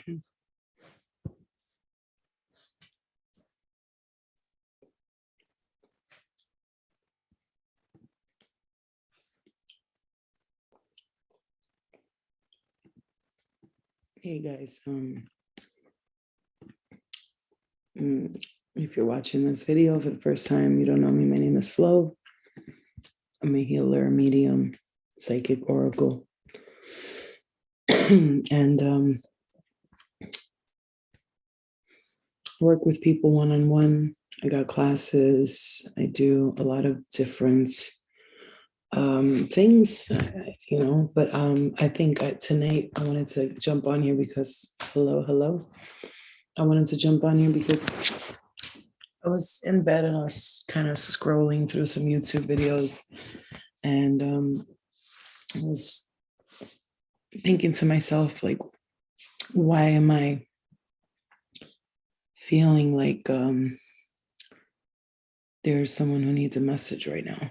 Hey guys, if you're watching this video for the first time, you don't know me, my name is Flo. I'm a healer, medium, psychic oracle. And work with people one-on-one. I got classes. I do a lot of different things, but I think tonight I wanted to jump on here because, hello. I wanted to jump on here because I was in bed and I was kind of scrolling through some YouTube videos, and I was thinking to myself, like, why am I feeling like there's someone who needs a message right now,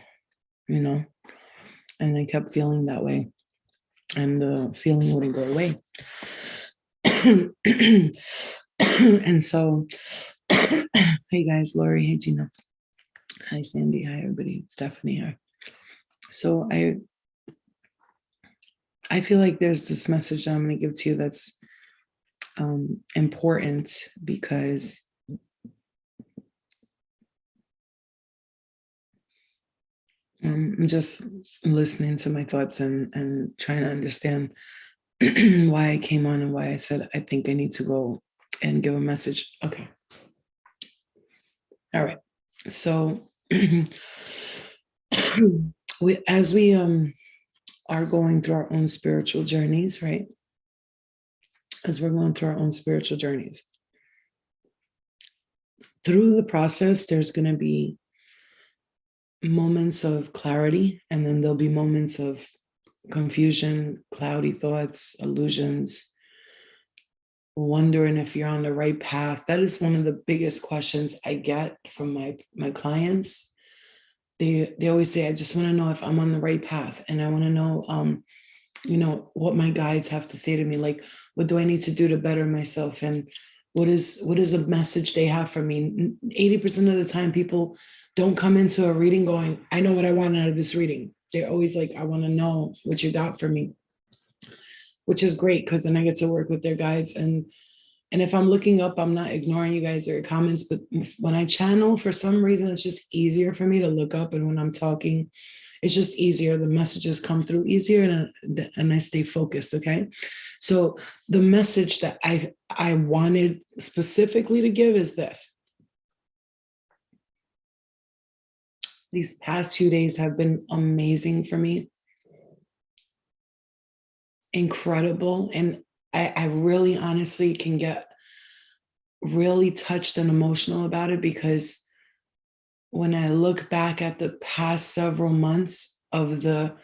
And I kept feeling that way, and the feeling wouldn't go away. And so, hey guys, Lori, hey Gina, hi Sandy, hi everybody, it's Stephanie here. So I feel like there's this message that I'm going to give to you that's important, because I'm just listening to my thoughts and trying to understand why I came on and why I said I think I need to go and give a message. Okay. All right. So as we are going through our own spiritual journeys, right? As we're going through our own spiritual journeys, through the process, there's going to be moments of clarity, and then there'll be moments of confusion, cloudy thoughts, illusions, wondering if you're on the right path. That is one of the biggest questions I get from my clients. They always say, I just want to know if I'm on the right path, and I want to know what my guides have to say to me, like, what do I need to do to better myself, and what is a message they have for me. 80% of the time, people don't come into a reading going, I know what I want out of this reading. They're always like, I want to know what you got for me, which is great, because then I get to work with their guides. And if I'm looking up, I'm not ignoring you guys or your comments, but when I channel, for some reason, it's just easier for me to look up. And when I'm talking, it's just easier. The messages come through easier, and I stay focused. Okay. So the message that I wanted specifically to give is this. These past few days have been amazing for me. Incredible. And I really honestly can get really touched and emotional about it, because when I look back at the past several months of the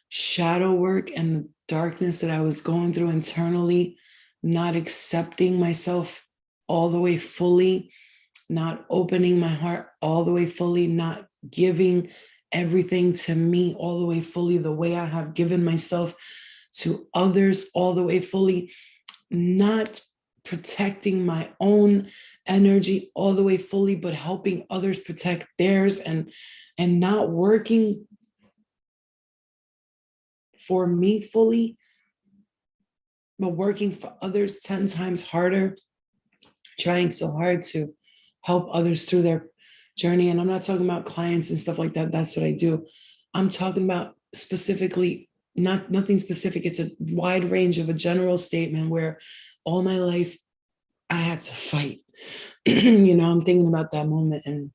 shadow work and the darkness that I was going through internally, not accepting myself all the way fully, not opening my heart all the way fully, not giving everything to me all the way fully, the way I have given myself to others all the way fully, not protecting my own energy all the way fully, but helping others protect theirs, and not working for me fully, but working for others 10 times harder, trying so hard to help others through their journey. And I'm not talking about clients and stuff like that. That's what I do. I'm talking about specifically, nothing specific. It's a wide range of a general statement where all my life I had to fight. I'm thinking about that moment in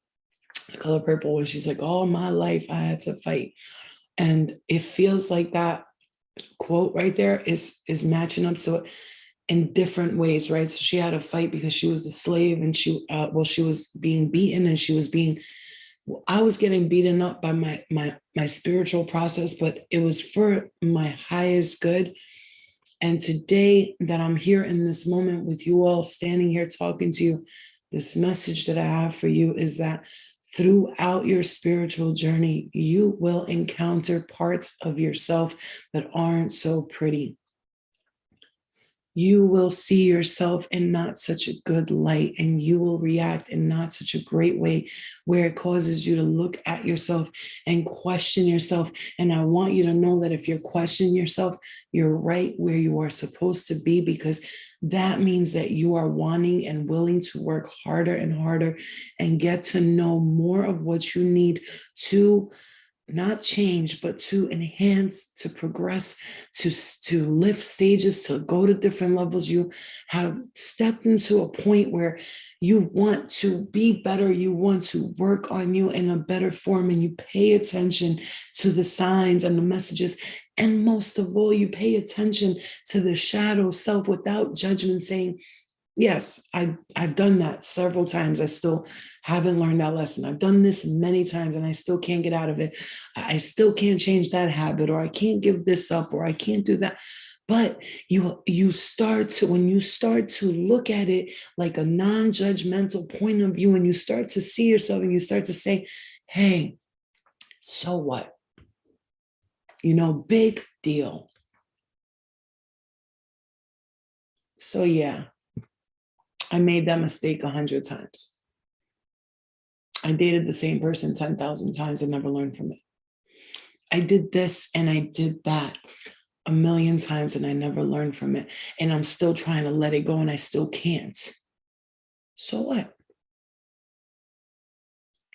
The Color Purple when she's like, all my life I had to fight. And it feels like that quote right there is matching up. So in different ways, right? So she had a fight because she was a slave, and she was being beaten, and I was getting beaten up by my spiritual process, but it was for my highest good. And today that I'm here in this moment with you all, standing here talking to you, this message that I have for you is that throughout your spiritual journey, you will encounter parts of yourself that aren't so pretty. you will see yourself in not such a good light, and you will react in not such a great way, where it causes you to look at yourself and question yourself. And I want you to know that if you're questioning yourself, you're right where you are supposed to be, because that means that you are wanting and willing to work harder and harder and get to know more of what you need to not change, but to enhance, to progress, to lift stages, to go to different levels. You have stepped into a point where you want to be better. You want to work on you in a better form, and you pay attention to the signs and the messages. And most of all, you pay attention to the shadow self without judgment, saying, yes, I've done that several times. I still haven't learned that lesson. I've done this many times and I still can't get out of it. I still can't change that habit, or I can't give this up, or I can't do that. But you start to, when you start to look at it like a non-judgmental point of view, and you start to see yourself and you start to say, hey, so what? Big deal. So yeah, I made that mistake 100 times. I dated the same person 10,000 times and never learned from it. I did this and I did that a million times and I never learned from it. And I'm still trying to let it go and I still can't. So what?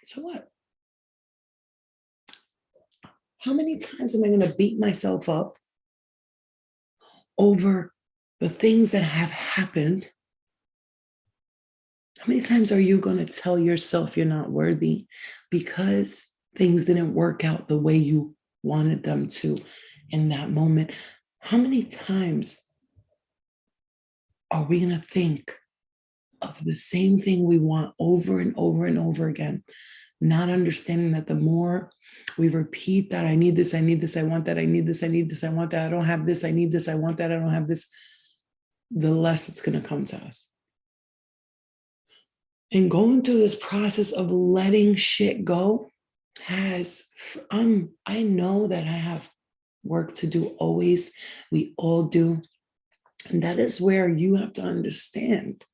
So what? How many times am I going to beat myself up over the things that have happened? How many times are you going to tell yourself you're not worthy because things didn't work out the way you wanted them to in that moment? How many times are we going to think of the same thing we want over and over and over again, not understanding that the more we repeat that, I need this, I need this, I want that, I need this, I need this, I want that, I don't have this, I need this, I want that, I don't have this, the less it's going to come to us. And going through this process of letting shit go I know that I have work to do always. We all do. And that is where you have to understand,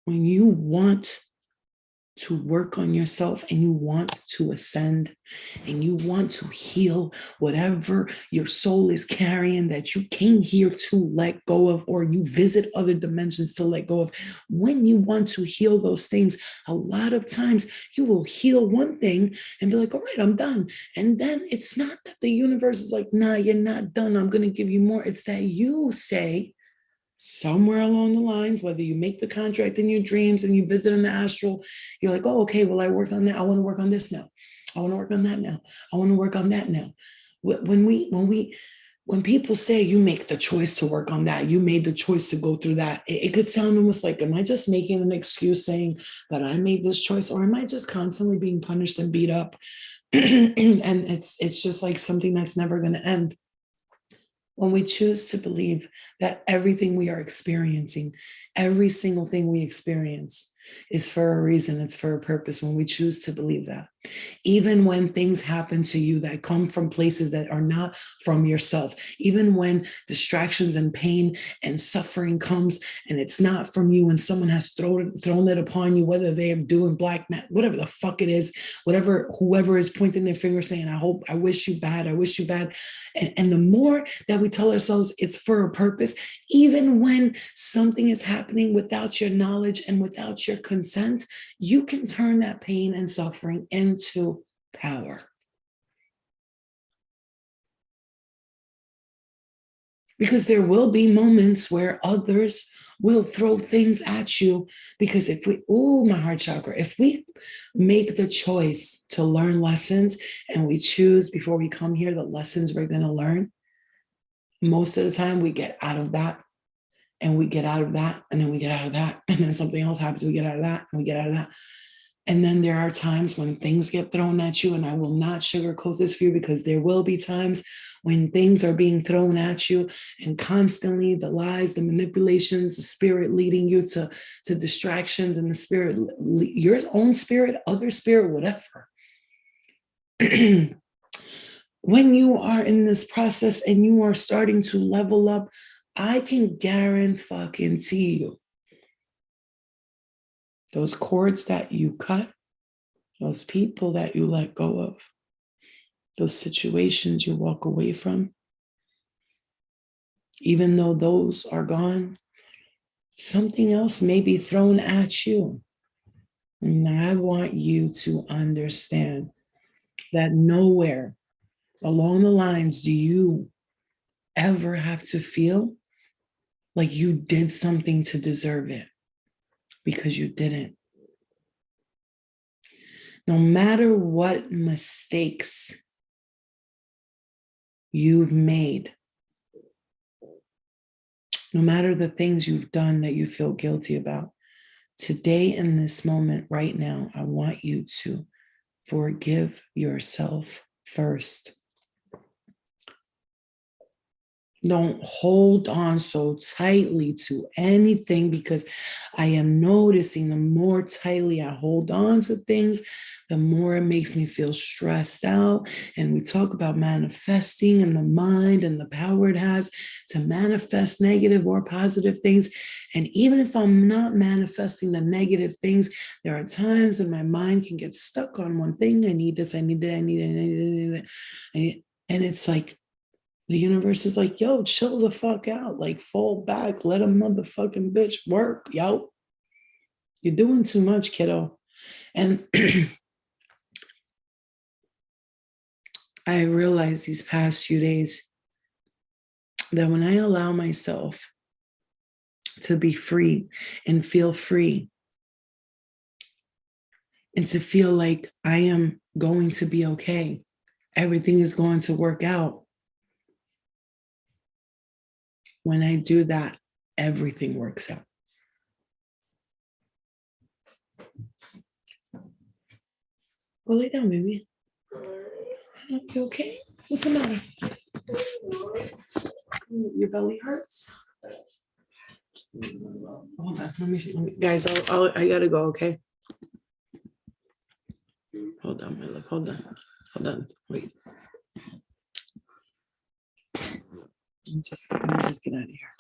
when you want to work on yourself and you want to ascend and you want to heal whatever your soul is carrying that you came here to let go of, or you visit other dimensions to let go of. When you want to heal those things, a lot of times you will heal one thing and be like, all right, I'm done. And then it's not that the universe is like, nah, you're not done, I'm going to give you more. It's that you say, somewhere along the lines, whether you make the contract in your dreams and you visit in the astral, you're like, oh, okay, well, I worked on that. I want to work on this now. I want to work on that now. I want to work on that now. When people say you make the choice to work on that, you made the choice to go through that, it could sound almost like, am I just making an excuse saying that I made this choice, or am I just constantly being punished and beat up? And it's just like something that's never going to end. When we choose to believe that everything we are experiencing, every single thing we experience is for a reason, it's for a purpose, when we choose to believe that, even when things happen to you that come from places that are not from yourself, even when distractions and pain and suffering comes and it's not from you, and someone has thrown it upon you, whether they are doing black man, whatever the fuck it is, whoever is pointing their finger saying, I wish you bad, I wish you bad. And the more that we tell ourselves it's for a purpose, even when something is happening without your knowledge and without your consent, you can turn that pain and suffering into power. Because there will be moments where others will throw things at you. Because my heart chakra, if we make the choice to learn lessons and we choose before we come here the lessons we're going to learn, most of the time we get out of that and we get out of that, and then we get out of that, and then something else happens, we get out of that, and we get out of that. And then there are times when things get thrown at you, and I will not sugarcoat this for you, because there will be times when things are being thrown at you, and constantly the lies, the manipulations, the spirit leading you to distractions, and the spirit, your own spirit, other spirit, whatever. when you are in this process and you are starting to level up, I can guarantee you those cords that you cut, those people that you let go of, those situations you walk away from, even though those are gone, something else may be thrown at you. And I want you to understand that nowhere along the lines do you ever have to feel like you did something to deserve it, because you didn't. No matter what mistakes you've made, no matter the things you've done that you feel guilty about, today in this moment right now, I want you to forgive yourself first. Don't hold on so tightly to anything, because I am noticing the more tightly I hold on to things, the more it makes me feel stressed out. And we talk about manifesting and the mind and the power it has to manifest negative or positive things. And even if I'm not manifesting the negative things, there are times when my mind can get stuck on one thing. I need this, I need that, I need it. And it's like, the universe is like, yo, chill the fuck out. Like, fall back. Let a motherfucking bitch work, yo. You're doing too much, kiddo. And I realized these past few days that when I allow myself to be free and feel free, and to feel like I am going to be okay, everything is going to work out. When I do that, everything works out. Go lay down, baby. You okay? What's the matter? Your belly hurts? Hold on, let me guys, I gotta go, okay? Hold on, my love, hold on, wait. Let me just get out of here.